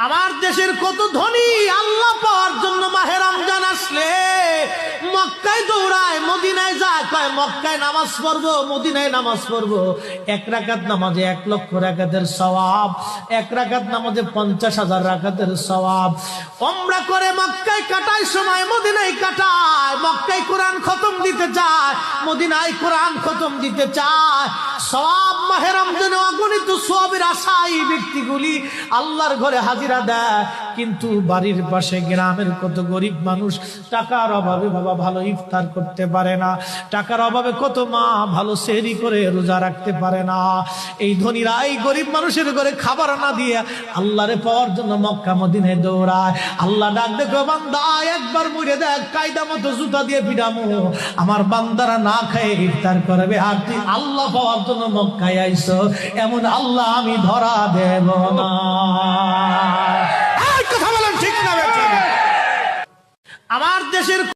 আমার দেশের কত ধনী আল্লাহ পাওয়ার জন্য মাহে রমজান আসলে মক্কায় দৌড়ায়, মদিনায় যায়, কয় মক্কায় নামাজ পড়বো, মদিনায় নামাজ পড়বো। 1 রাকাত নামাজে 1 লক্ষ রাকাতের সওয়াব, 1 রাকাত নামাজে 50,000 রাকাতের সওয়াব। উমরা করে মক্কায় কাটায় সময় মদিনায় কাটায়, মক্কায় কোরআন খতম দিতে চায়, মদিনায় কোরআন খতম দিতে চায়। সওয়াব মাহে রমজানে অগণিত সওয়াবের আশায় ব্যক্তিগুলি আল্লাহর ঘরে হাজিরা দেয়, কিন্তু বাড়ির পাশে গ্রামের কত গরিব মানুষ টাকার অভাবে বাবা ভালো ইফতার করতে পারে না, টাকার অভাবে কত মা ভালো সেহরি করে রোজা রাখতে পারে না। এই ধনীরা এই গরিব মানুষের ঘরে খাবার না দিয়ে আল্লাহরে পাওয়ার জন্য মক্কা মদিনায় দৌড়ায়। আল্লাহ ডাক দেখো, বান্দা একবার মরে দেখ, কায়দা মতো জুতা দিয়ে পিটামো, আমার বান্দারা না খেয়ে ইফতার করবে, আর তুই আল্লাহ পাওয়ার জন্য মক্কায় আইছো, এমন আল্লাহ আমি ধরা দেব না। কথা বলেন ঠিক না? আমার দেশের